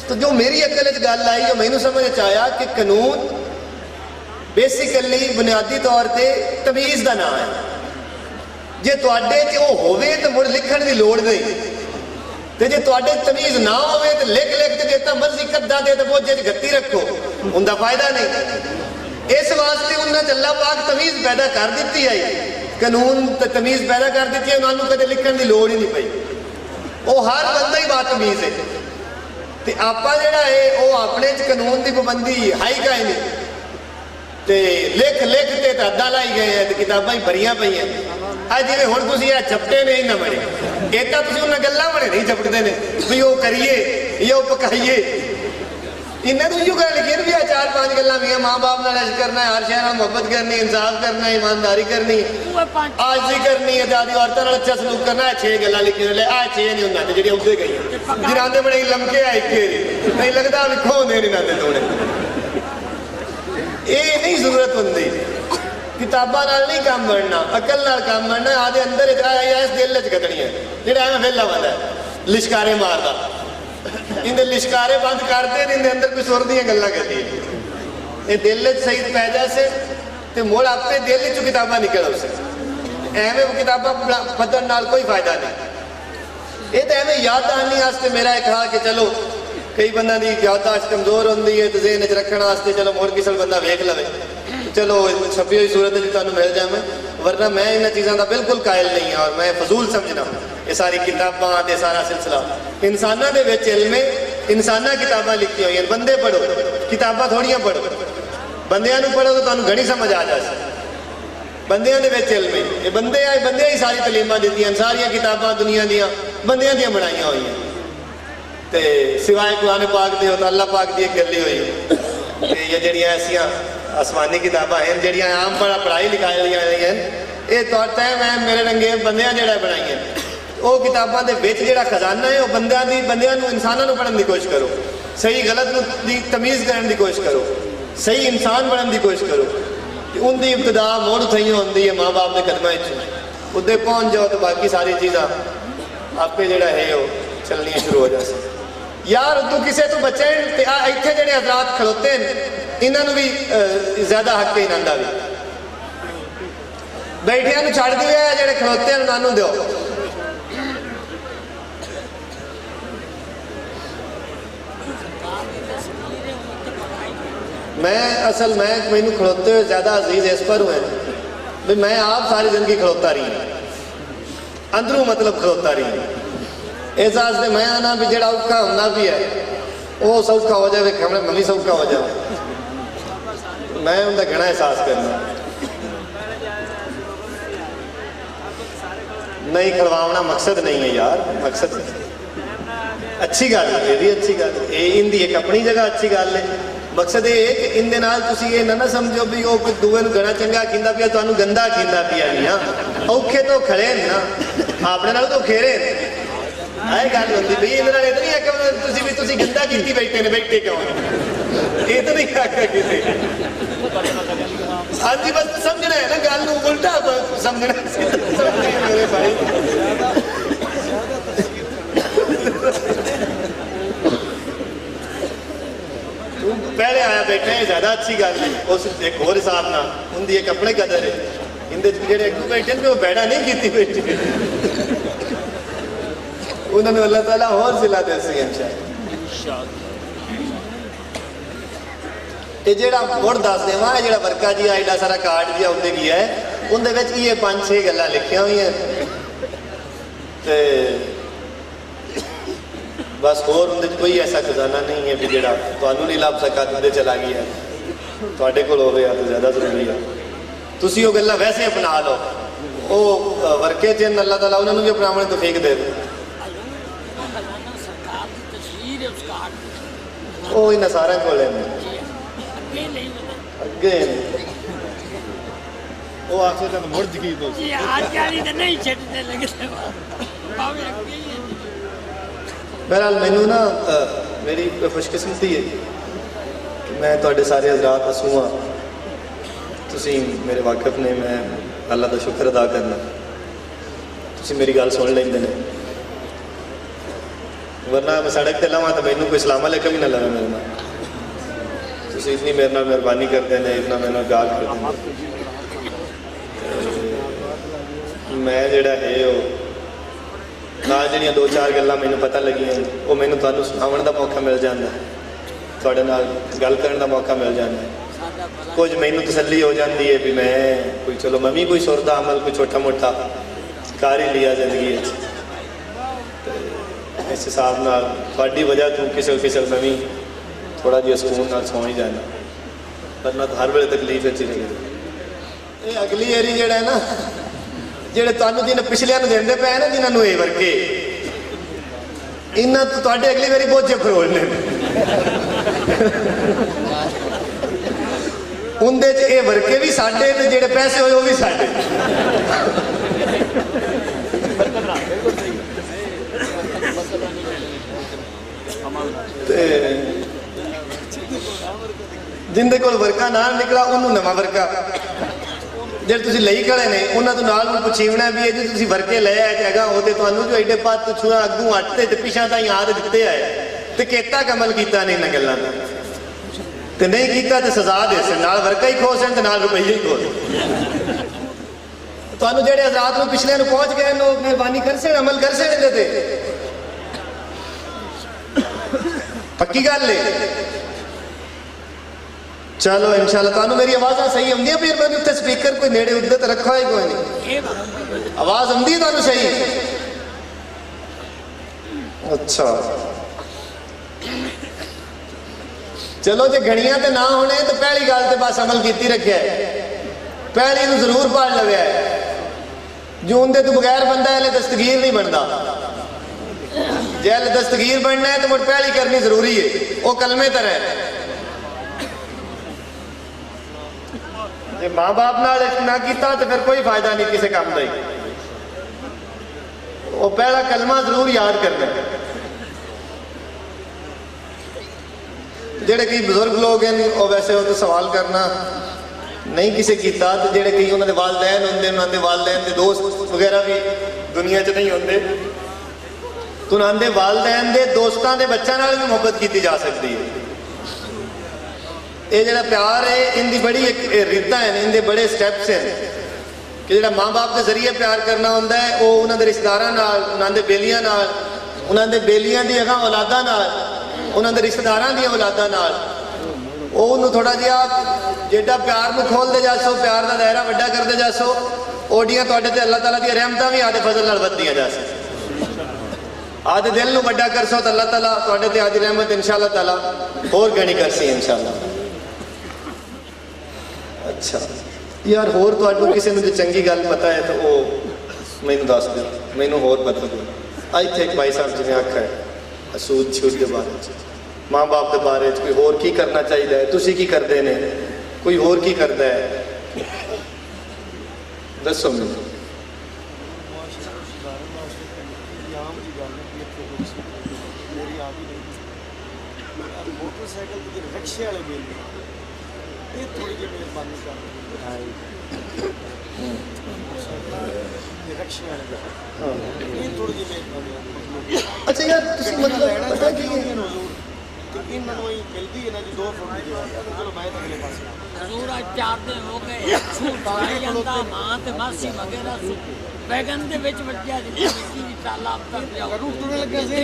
ਤਾਂ ਜੋ ਮੇਰੀ ਅਕਲ 'ਚ ਗੱਲ ਆਈ, ਜੋ ਮੈਨੂੰ ਸਮਝ 'ਚ ਆਇਆ ਕਿ ਕਾਨੂੰਨ ਬੇਸਿਕਲੀ ਬੁਨਿਆਦੀ ਤੌਰ ਤੇ ਤਮੀਜ਼ ਦਾ ਨਾਮ ਹੈ। ਜੇ ਤੁਹਾਡੇ 'ਚ ਉਹ ਹੋਵੇ ਤਾਂ ਮੁੜ ਲਿਖਣ ਦੀ ਲੋੜ ਨਹੀਂ, ਤੇ ਜੇ ਤੁਹਾਡੇ ਤਮੀਜ਼ ਨਾ ਹੋਵੇ ਤੇ ਲਿਖ ਤੇ ਜਿੱਦਾਂ ਮਰਜ਼ੀ ਕੱਦਾ ਦੇ ਤੇ ਬੋਝੇ 'ਚ ਗੱਤੀ ਰੱਖੋ, ਉਹਦਾ ਫਾਇਦਾ ਨਹੀਂ। ਇਸ ਵਾਸਤੇ ਉਹਨਾਂ 'ਚ ਅੱਲਾਹ ਪਾਕ ਤਮੀਜ਼ ਪੈਦਾ ਕਰ ਦਿੱਤੀ ਹੈ, ਕਾਨੂੰਨ ਤੇ ਤਮੀਜ਼ ਪੈਦਾ ਕਰ ਦਿੱਤੀ ਹੈ, ਉਹਨਾਂ ਨੂੰ ਕਦੇ ਲਿਖਣ ਦੀ ਲੋੜ ਹੀ ਨਹੀਂ ਪਈ। ਉਹ ਹਰ ਬੰਦਾ ਹੀ ਬਾਤਮੀਜ਼ ਹੈ, ਤੇ ਆਪਾਂ ਜਿਹੜਾ ਹੈ ਉਹ ਆਪਣੇ 'ਚ ਕਾਨੂੰਨ ਦੀ ਪਾਬੰਦੀ ਹਾਈ ਕਾਇ ਨਹੀਂ, ਤੇ ਲਿਖ ਤੇ ਹੱਦਾਂ ਲਾਈ ਗਏ ਹੈ, ਤੇ ਕਿਤਾਬਾਂ ਹੀ ਭਰੀਆਂ ਪਈਆਂ। ਆ ਜਿਵੇਂ ਹੁਣ ਤੁਸੀਂ ਇਹ ਚਪਟੇ ਨੇ ਇਹਨਾਂ ਬੜੇ, ਇਹ ਤਾਂ ਤੁਸੀਂ ਉਹਨਾਂ ਗੱਲਾਂ ਬੜੇ ਨਹੀਂ ਚਪਟਦੇ ਨੇ ਵੀ ਉਹ ਕਰੀਏ ਜਾਂ ਉਹ ਪਕਾਈਏ। ਇਹਨਾਂ ਨੂੰ ਇਹੋ ਗੱਲ ਲਿਖੀ ਵੀ ਆ 4-5 ਗੱਲਾਂ ਵੀ ਮਾਂ ਬਾਪ ਨਾਲ ਐਸ਼ ਕਰਨਾ, ਹਰ ਸ਼ਹਿਰ ਨਾਲ ਮੁਹੱਬਤ ਕਰਨੀ, ਇਨਸਾਫ ਕਰਨਾ, ਈਮਾਨਦਾਰੀ ਕਰਨੀ, ਆਜ਼ੀ ਕਰਨੀ, ਆਜ਼ਾਦੀ, ਔਰਤਾਂ ਨਾਲ ਅੱਛਾ ਸਲੂਕ ਕਰਨਾ। 6 ਗੱਲਾਂ ਲਿਖੀਆਂ ਨੇ, ਆ 6 ਨਹੀਂ ਹੁੰਦਾ ਤੇ ਜਿਹੜੀ ਉੱਤੇ ਗਈਆਂ ਜਿਨ੍ਹਾਂ ਦੇ ਬੜੇ ਲੰਮਕੇ ਆ ਇੱਕੇ ਨਹੀਂ ਲੱਗਦਾ ਵੀ ਖੋਂਦੇ ਨਹੀਂ ਨਾਦੇ ਤੋੜੇ। ਇਹ ਨਹੀਂ ਜ਼ਰੂਰਤ ਹੁੰਦੀ, ਕਿਤਾਬਾਂ ਨਾਲ ਨਹੀਂ ਕੰਮ ਬਣਨਾ, ਅਕਲ ਨਾਲ ਕੰਮ ਬਣਨਾ। ਆਦੇ ਅੰਦਰ ਇਸ ਦਿਲ 'ਚ ਕੱਢਣੀਆਂ, ਜਿਹੜਾ ਐਵੇਂ ਵਿਹਲਾ ਬੰਦਾ ਲਿਸ਼ਕਾਰੇ ਮਾਰਦਾ, ਇਹਦੇ ਲਿਸ਼ਕਾਰੇ ਬੰਦ ਕਰਦੇ ਨੇ, ਇਹਦੇ ਅੰਦਰ ਕੋਈ ਸੁਰ ਦੀਆਂ ਗੱਲਾਂ ਕਰਦੀ। ਇਹ ਦਿਲ 'ਚ ਸਹੀ ਪੈ ਜਾਸੇ ਤੇ ਮੁੜ ਆਪੇ ਦਿਲ 'ਚੋਂ ਕਿਤਾਬਾਂ ਨਿਕਲ ਆਉਸੇ। ਐਵੇਂ ਕਿਤਾਬਾਂ ਪੜ੍ਹਨ ਨਾਲ ਕੋਈ ਫਾਇਦਾ ਨਹੀਂ। ਇਹ ਤਾਂ ਐਵੇਂ ਯਾਦਦਾਸ਼ਤ ਵਾਸਤੇ ਮੇਰਾ ਇੱਕ ਹਾਂ ਕਿ ਚਲੋ ਕਈ ਬੰਦਿਆਂ ਦੀ ਯਾਦਦਾਸ਼ਤ ਕਮਜ਼ੋਰ ਹੁੰਦੀ ਹੈ, ਤੇ ਜ਼ਿਹਨ 'ਚ ਰੱਖਣ ਵਾਸਤੇ ਚਲੋ ਮੁੜ ਕਿਸੇ ਬੰਦਾ ਵੇਖ ਲਵੇ, ਚਲੋ ਛਪੀ ਹੋਈ ਸੂਰਤ 'ਚ ਤੁਹਾਨੂੰ ਮਿਲ ਜਾਵੇ। ਵਰਨਾ ਮੈਂ ਇਹਨਾਂ ਚੀਜ਼ਾਂ ਦਾ ਬਿਲਕੁਲ ਕਾਇਲ ਨਹੀਂ ਹਾਂ, ਔਰ ਮੈਂ ਫਜ਼ੂਲ ਸਮਝਣਾ ਇਹ ਸਾਰੀ ਕਿਤਾਬਾਂ ਤੇ ਸਾਰਾ ਸਿਲਸਿਲਾ। ਇਨਸਾਨਾਂ ਦੇ ਵਿੱਚ ਇਲਮ ਹੈ, ਇਨਸਾਨਾਂ ਕਿਤਾਬਾਂ ਲਿਖੀਆਂ ਹੋਈਆਂ, ਬੰਦੇ ਪੜ੍ਹੋ, ਕਿਤਾਬਾਂ ਥੋੜੀਆਂ ਪੜ੍ਹੋ। ਬੰਦਿਆਂ ਨੂੰ ਪੜ੍ਹੋ ਤਾਂ ਤੁਹਾਨੂੰ ਘਣੀ ਸਮਝ ਆ ਜਾਏ। ਬੰਦਿਆਂ ਦੇ ਵਿੱਚ ਇਲਮ ਹੈ, ਇਹ ਬੰਦੇ ਹੀ ਸਾਰੀ ਤਲੀਮਾਂ ਦਿੱਤੀਆਂ, ਸਾਰੀਆਂ ਕਿਤਾਬਾਂ ਦੁਨੀਆ ਦੀਆਂ ਬੰਦਿਆਂ ਦੀਆਂ ਬਣਾਈਆਂ ਹੋਈਆਂ, ਤੇ ਸਿਵਾਏ ਕੁਰਾਨ ਪਾਕ ਦੇ ਉਹ ਤਾਂ ਅੱਲਾਹ ਪਾਕ ਦੀ ਇੱਕ ਗੱਲੀ ਹੋਈ। ਤੇ ਇਹ ਜਿਹੜੀਆਂ ਐਸੀਆਂ ਆਸਮਾਨੀ ਕਿਤਾਬਾਂ ਹਨ ਜਿਹੜੀਆਂ ਆਮ ਪੜ੍ਹਾਈ ਲਿਖਾਈ ਲਈਆਂ ਹੋਈਆਂ ਹਨ, ਇਹ ਤੌਰ ਤੇ ਮੈਂ ਮੇਰੇ ਰੰਗੇ ਬੰਦਿਆਂ ਜਿਹੜਾ ਬਣਾਈਆਂ। ਉਹ ਕਿਤਾਬਾਂ ਦੇ ਵਿੱਚ ਜਿਹੜਾ ਖਜ਼ਾਨਾ ਹੈ ਉਹ ਬੰਦਿਆਂ ਨੂੰ ਇਨਸਾਨਾਂ ਨੂੰ ਪੜ੍ਹਨ ਦੀ ਕੋਸ਼ਿਸ਼ ਕਰੋ, ਸਹੀ ਗਲਤ ਨੂੰ ਦੀ ਤਮੀਜ਼ ਕਰਨ ਦੀ ਕੋਸ਼ਿਸ਼ ਕਰੋ, ਸਹੀ ਇਨਸਾਨ ਬਣਨ ਦੀ ਕੋਸ਼ਿਸ਼ ਕਰੋ। ਉਹਦੀ ਇਬਤਦਾ ਮੋੜ ਥਈਆਂ ਹੁੰਦੀ ਹੈ ਮਾਂ ਬਾਪ ਦੇ ਕਦਮਾਂ 'ਚ, ਉੱਦੇ ਪਹੁੰਚ ਜਾਓ ਤਾਂ ਬਾਕੀ ਸਾਰੀ ਚੀਜ਼ਾਂ ਆਪੇ ਜਿਹੜਾ ਹੈ ਉਹ ਚੱਲਣੀਆਂ ਸ਼ੁਰੂ ਹੋ ਜਾਣ। यार तू किसी तो बचे ते इत्थे जेडे हजरात खलोते इन्हां नूं भी ज्यादा हक है, इन्हां दा भी बैठियां नूं छड्ड दिओ, जेडे खलोते उन्हां नूं दिओ। मैनू खलोते हुए ज्यादा अजीज इस पर हुए भी मैं आप सारी जिंदगी खलोता रही, अंदरों मतलब खलोता रही। इस वास्ते मैं आना भी जो औखा होना भी है वो सौखा हो जाए, मैं भी सौखा हो जाए, मैं उनका घना एहसास करना। नहीं खड़वाना मकसद नहीं है यार, मकसद अच्छी गल है, ये भी अच्छी गल है, इनकी एक अपनी जगह अच्छी गल है। मकसद ये है कि इनके नाल तुसी ये ना समझो भी वो कोई दूए नूं घना चंगा कींदा पिया, तुहानूं गंदा कींदा पिया नहीं। हाँ औखे तो खड़े ना, अपने नाल तो खेरे आए गल होंदी भी इन्हां ने नहीं आख्या तुसी भी तुसी गंदा कीती बैठे ने, बैठे क्यों ये तो नहीं आख्या किसी। हाँ जी बस समझना है ना गल नूं, उल्टा समझना मेरे भाई। पहले आया बैठे ज्यादा अच्छी गल है, उस एक होर हिसाब ना उनकी एक अपने कदर है। इनके जेडे अगू बैठे वो बैठा नहीं की बैठे, उन्होंने अल्लाह ताला होर जिला दसी इंशाअल्लाह। ये जेड़ा मुड़ दस देवा जेड़ा वर्का जी एडा सारा कार्ड जी आते गया है, उनके ये 5-6 गल्लां लिखिया हुई हैं, बस होर उनके कोई ऐसा खजाना नहीं है भी जेड़ा तुहानूं नहीं लभ सका, तुंदे चला गया तुहाडे कोल होवे तो ज़्यादा जरूरी है। ਤੁਸੀਂ ਉਹ ਗੱਲਾਂ ਵੈਸੇ ਅਪਣਾ ਲਓ। ਉਹ ਵਰਕੇ ਚ ਅੱਲਾਹ ਤਾਲਾ ਉਹਨਾਂ ਨੂੰ ਵੀ ਅਪਣਾਉਣ ਦੀ ਤੌਫੀਕ ਦੇ ਦੇ। सरकार की तस्वीर है उसका हाथ ਉਹ ਇਹਨਾਂ ਸਾਰਿਆਂ ਕੋਲ ਨੇ अगे नहीं होता ਅੱਗੇ ਨੇ। ਉਹ ਆਖੇ ਤਾਂ ਮੁੜ ਜਗੀ ਦੋ जी आज जानी तो नहीं छटने लगे भावे अगे ही है जी। ਬਹਰਹਾਲ ਮੈਨੂੰ ਨਾ ਮੇਰੀ ਖੁਸ਼ਕਿਸਮਤੀ ਹੈ ਕਿ ਮੈਂ ਤੁਹਾਡੇ ਸਾਰੇ ਹਜ਼ਰਾਤ ਅਸੂ ਹਾਂ। ਤੁਸੀਂ ਮੇਰੇ ਵਾਕਿਫ ਨੇ। ਮੈਂ ਅੱਲਾ ਦਾ ਸ਼ੁਕਰ ਅਦਾ ਕਰਨਾ ਤੁਸੀਂ ਮੇਰੀ ਗੱਲ ਸੁਣ ਲੈਂਦੇ ਨੇ, ਵਰਨਾ ਮੈਂ ਸੜਕ ਤੇ ਲਵਾਂ ਤਾਂ ਮੈਨੂੰ ਕੋਈ ਸਲਾਮ ਅਲੈਕਮ ਹੀ ਨਾ ਲਵੇ ਮੇਰੇ ਨਾਲ। ਤੁਸੀਂ ਇਤਨੀ ਮੇਰੇ ਨਾਲ ਮਿਹਰਬਾਨੀ ਕਰਦੇ ਨੇ, ਇਤਨਾ ਮੇਰੇ ਨਾਲ ਗੱਲ ਕਰਦੇ ਨੇ। ਮੈਂ ਜਿਹੜਾ ਹੈ ਉਹ ਨਾਲ ਜਿਹੜੀਆਂ ਦੋ ਚਾਰ ਗੱਲਾਂ ਮੈਨੂੰ ਪਤਾ ਲੱਗੀਆਂ ਉਹ ਮੈਨੂੰ ਤੁਹਾਨੂੰ ਸੁਣਾਉਣ ਦਾ ਮੌਕਾ ਮਿਲ ਜਾਂਦਾ, ਤੁਹਾਡੇ ਨਾਲ ਗੱਲ ਕਰਨ ਦਾ ਮੌਕਾ ਮਿਲ ਜਾਂਦਾ। ਕੁਝ ਮੈਨੂੰ ਤਸੱਲੀ ਹੋ ਜਾਂਦੀ ਹੈ ਵੀ ਮੈਂ ਕੋਈ ਚਲੋ ਮੈਂ ਵੀ ਕੋਈ ਸੁਰ ਦਾ ਅਮਲ ਕੋਈ ਛੋਟਾ ਮੋਟਾ ਕਰ ਹੀ ਲਿਆ ਜ਼ਿੰਦਗੀ ਵਿੱਚ। ਇਸ ਹਿਸਾਬ ਨਾਲ ਤੁਹਾਡੀ ਵਜ੍ਹਾ ਤੋਂ ਕਿਸੇ ਮੈਂ ਵੀ ਥੋੜ੍ਹਾ ਜਿਹਾ ਸਕੂਨ ਨਾਲ ਸੌਂ ਹੀ ਜਾਂਦਾ, ਵਰਨਾ ਤਾਂ ਹਰ ਵੇਲੇ ਤਕਲੀਫ ਵਿੱਚ ਹੀ ਰਹਿੰਦੀ। ਇਹ ਅਗਲੀ ਏਰੀ ਜਿਹੜਾ ਹੈ ਨਾ, ਜਿਹੜੇ ਤੁਹਾਨੂੰ ਜਿਹਨੇ ਪਿਛਲਿਆਂ ਨੂੰ ਦਿੰਦੇ ਪਏ ਨਾ ਜਿਨ੍ਹਾਂ ਨੂੰ ਇਹ ਵਰਕੇ, ਇਹਨਾਂ ਤੋਂ ਤੁਹਾਡੇ ਅਗਲੀ ਵਾਰੀ ਬੋਝੇ ਫਰੋਲਨੇ ਉਹਦੇ 'ਚ ਇਹ ਵਰਕੇ ਵੀ ਸਾਡੇ ਤੇ ਜਿਹੜੇ ਪੈਸੇ ਹੋਏ ਉਹ ਵੀ ਸਾਡੇ। ਤੇ ਜਿੰਦੇ ਕੋਲ ਵਰਕਾ ਨਾ ਨਿਕਲਾ ਉਹਨੂੰ ਨਵਾਂ ਵਰਕਾ, ਜਿਹੜੇ ਤੁਸੀਂ ਲਈ ਖੜੇ ਨੇ ਉਹਨਾਂ ਤੋਂ ਨਾਲ ਨੂੰ ਪੁੱਛੀਵਣਾ ਵੀ ਇਹ ਜੀ ਤੁਸੀਂ ਵਰਕੇ ਲੈ ਆਏ ਜਗ੍ਹਾ ਉਹ ਤੇ ਤੁਹਾਨੂੰ ਜੋ ਐਡੇ ਪੱਤ ਛੁਆ ਅੱਗੂ ਹੱਟਦੇ ਤੇ ਪਿਛਾਂ ਤਾਂ ਯਾਦ ਦਿੱਤੇ ਆਏ ਤੇ ਕੀਤਾ ਕਮਲ ਕੀਤਾ ਨਹੀਂ ਇਹਨਾਂ ਗੱਲਾਂ ਦਾ ਤੇ ਨਹੀਂ ਕੀਤਾ ਤੇ ਸਜ਼ਾ ਦੇ ਸੇ ਨਾਲ ਵਰਕਾ ਹੀ ਖੋਸਣ ਤੇ ਨਾਲ ਰੁਪਈਏ ਹੀ ਖੋਸ। ਤੁਹਾਨੂੰ ਜਿਹੜੇ ਹਜ਼ਰਾਤ ਨੂੰ ਪਿਛਲੇ ਨੂੰ ਪਹੁੰਚ ਗਏ ਨੂੰ ਮਿਹਰਬਾਨੀ ਕਰ ਸਣ ਅਮਲ ਕਰ ਸਣ ਇਹਦੇ ਤੇ ਪੱਕੀ ਗੱਲ ਹੈ। चलो इंशाल्लाह ਤੁਹਾਨੂੰ ਮੇਰੀ ਆਵਾਜ਼ਾਂ ਸਹੀ ਆਉਂਦੀਆਂ ਫਿਰ ਮੈਂ ਉੱਤੇ ਸਪੀਕਰ ਕੋਈ ਨੇੜੇ ਉੱਤੇ ਤੇ ਰੱਖਾ ਹੀ ਕੋਈ ਨਹੀਂ, ਆਵਾਜ਼ ਆਉਂਦੀ ਹੈ ਤੁਹਾਨੂੰ ਸਹੀ? ਅੱਛਾ ਚਲੋ ਜੇ ਗਣੀਆਂ ਤੇ ਨਾ ਹੋਣੇ ਤਾਂ ਪਹਿਲੀ ਗੱਲ ਤੇ ਬਸ ਅਮਲ ਕੀਤੀ ਰੱਖਿਆ, ਪਹਿਲੀ ਨੂੰ ਜ਼ਰੂਰ ਪੜ ਲਵਿਆ। ਜੂਨ ਦੇ ਤੋਂ ਬਗੈਰ ਬੰਦਾ ਹਲੇ ਦਸਤਗੀਰ ਨਹੀਂ ਬਣਦਾ, ਜੇ ਹਲੇ ਦਸਤਗੀਰ ਬਣਨਾ ਹੈ ਤਾਂ ਮੁੜ ਪਹਿਲੀ ਕਰਨੀ ਜ਼ਰੂਰੀ ਹੈ, ਉਹ ਕਲਮੇ ਤਰ੍ਹਾਂ ਹੈ। ਜੇ ਮਾਂ ਬਾਪ ਨਾਲ ਨਾ ਕੀਤਾ तो फिर कोई फायदा नहीं किसी काम का ही। वो पहला कलमा जरूर याद करना। जेड़े कई बुजुर्ग लोग हैं वो वैसे वो तो सवाल करना नहीं किसी किया, तो जेड़े कई उन्होंने वालदैन होंगे उन्होंने वालदैन के दोस्त वगैरह भी दुनिया च नहीं होंगे, तो उन्होंने वालदैन के दोस्तों के बच्चों नाल भी मुहब्बत की जा सकती है। ये जो प्यार है इनकी बड़ी एक रीतां हैं, इनके बड़े स्टैप्स हैं कि जो माँ बाप के जरिए प्यार करना होंदा है वो उन्होंने रिश्तेदारों नाल, उन्होंने बेलियां नाल, उन्होंने बेलियां दी अगां औलादां नाल, उन्होंने रिश्तेदारां दी औलादां नाल वो थोड़ा जिहा जेड़ा प्यार में खोलते जासो, प्यार का दायरा वड्डा करते जासो, ओडियां तुहाडे ते अल्लाह ताला दी रहमतां भी आदे फजल नाल वधदियां जासो। आदे दिल नूं वड्डा करसो तो अल्लाह ताला तुहाडे ते आदी रहमत इंशाअल्लाह ताला होर घणी करसी इंशाअल्लाह। अच्छा यार होर तुहानूं किसी नूं जे चंगी गल पता है तो वो मैनूं दस दिओ, मैनूं होर पता कोई। इत्थे एक भाई साहब जिवें आखिया है सूद छूद के बारे च, माँ बाप के बारे च कोई होर की करना चाहिए, तुसीं की करदे ने, कोई होर की करदा है, दसो मैनूं। मोटरसाइकिल के रिक्शे वाले भी ये थोड़ी जी मेहरबानी कर रिक्शे वाले ये थोड़ी जी मेहरबानी। अच्छा यार तुसीं मतलब पता की है इन्होंने मिलती है ना जी 2 फुट की चलो मैं तो अगले पास हजूर आज 4 दिन हो गए छुपाई ਜਾਂਦਾ ਮਾਂ ਤੇ ਮਾਸੀ ਵਗੈਰਾ बैगन ਦੇ ਵਿੱਚ ਵੱਜਿਆ ਜੀ ਮਿੱਟੀ ਦੀ ਟਾਲਾ ਉੱਤਰ ਜਾਓ करूँ टूटने लगे से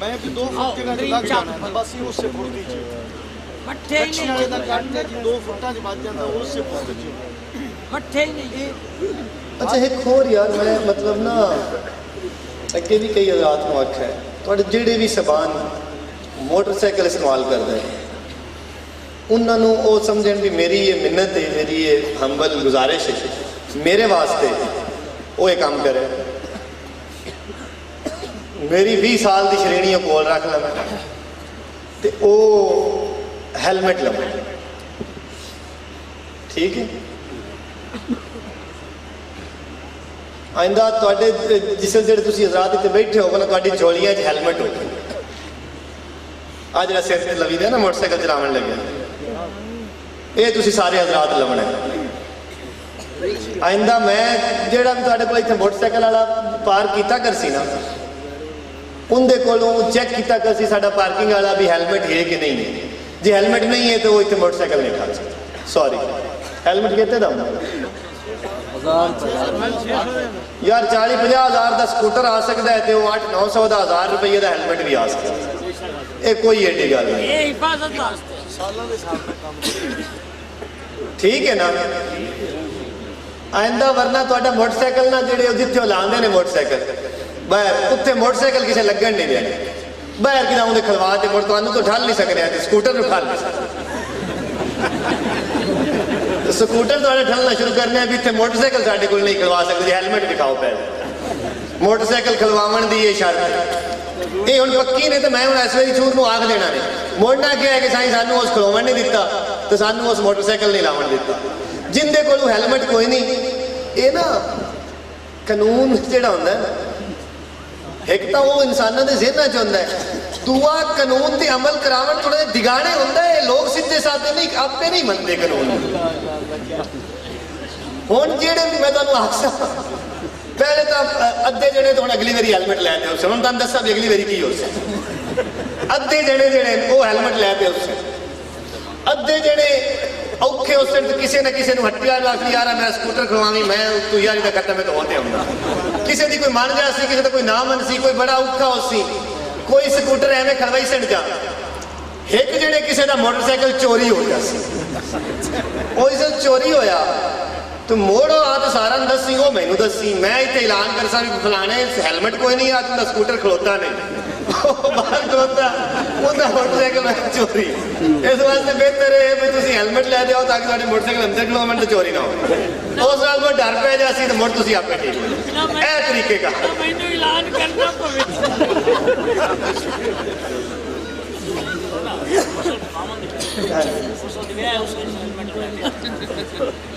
मैं भी 2 फुट के लग जाना बस ही उससे फुर्ती च ਮੱਠੇ ਹੀ रिक्शे ਨਹੀਂ वाले का काटने जी 2 फुटा च बच जाता उससे फुर्ती च ਮੱਠੇ ਹੀ ਨਹੀਂ अच्छा एक होर यार मैं मतलब ना अगे भी कई रात में आख्या है तुहाडे जेड़े भी सबान मोटरसाइकिल इस्तेमाल करते हैं उन्होंने वो समझण भी मेरी ये मिन्नत है, मेरी ये हम्बल गुजारिश है मेरे वास्ते वो ये काम करे। मेरी 20 साल की श्रेणी कोल रख लवे ते ओ हेलमेट लवे, ठीक है। आइंदा तुहाडे जिस जेह्ड़े तुसीं हज़रात इत्थे बैठे हो ना, तुहाडी झोलियां च हेलमेट हो। आ जिहड़ा सिर ते लवी दा ना मोटरसाइकिल चलावन लगे, ये तुसीं सारे हज़रात लवणे। आइंदा मैं जेह्ड़ा भी तुहाडे कोल इत्थे मोटरसाइकिल वाला पार्क कीता करसी ना, उनके कोलों चेक किया करसी साडा पार्किंग वाला भी हेलमेट है कि नहीं है। जे हेलमेट नहीं है तो वो इतने मोटरसाइकिल नहीं खा सकता। सॉरी, हेलमेट कहते दाम यार 40-50 हज़ार का स्कूटर आ सकता है, तो 800-900 का 1000 रुपये का हेलमेट भी आ सकता है। ये कोई एडी गल नहीं, ये हिफाजत वास्ते ठीक है ना। आइंदा वरना तुहाडा मोटरसाइकिल ना जेडे जिथे लाते हैं मोटरसाइकिल बाहर, उत्थे मोटरसाइकिल किसी लगन नहीं देने। बाहर कि उन्हें खलवा के मुड़ तुहानू तो ठल नहीं सकते, स्कूटर में ठल नहीं सकते। स्कूटर तुहाडे ठलना शुरू करने भी इतने मोटरसाइकिल साडे कोल नहीं खलवा सकते। हेलमेट दिखाओ पहले, मोटरसाइकिल खलवावन दी ये शर्त है। ये हुण पक्की ने तो मैं हुण इस वेरी छूर नूं आख देना ने मोड़ना क्या है कि साईं सानू उस खलोवन नहीं दिता तो सानू उस मोटरसाइकिल नहीं लावन दिता। जिंदे कोल हेलमेट कोई नहीं, ये ना कानून जिहड़ा हुंदा है एक तो वो इंसानों के जहना च होंदा है, दूआ कानून ते अमल करावन थोड़े दिगाने होंदा है। लोग सीधे साधे नहीं आपे नहीं मनते कानून। हुण जेहड़े भी मैं तुहानू आखसा पहले तो अद्धे जने तो अगली बारी हेलमेट लैते हो हम तुम दसा भी अगली बारी की हो अद्धे जने जेडे वो हेलमेट लैते उससे अद्धे जने औखे उस दिन किसी न किसी हट्टिया आखी यार मैं स्कूटर खलवावी मैं तू यार इहदा करता मैं तो होते आऊंगा। किसी की कोई मन जा सी, किसी का कोई ना मन सी, कोई बड़ा औखा हो सी, कोई स्कूटर एवं खलवाई सन जा। एक जने किसी का मोटरसाइकिल चोरी हो गया इस चोरी होया तो मोड़ो आ तो सारा दसी वो मैनू दसी मैं इतने ऐलान कर सा फलाने हेलमेट कोई नहीं आ तुम स्कूटर खलोता नहीं बाहर खलोता मोटरसाइकिल चोरी। इस वास्ते बेहतर है भी तुम हेलमेट लै जाओ ताकि तुम्हारे मोटरसाइकिल अंदर खलोवन तो चोरी ना हो। उस नाल को डर पै जासी तो मुड़ तुम आपे ठीक हो। ए तरीके का मैनू ऐलान करना पवे।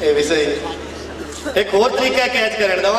ये भी सही एक और तरीका कैच करने का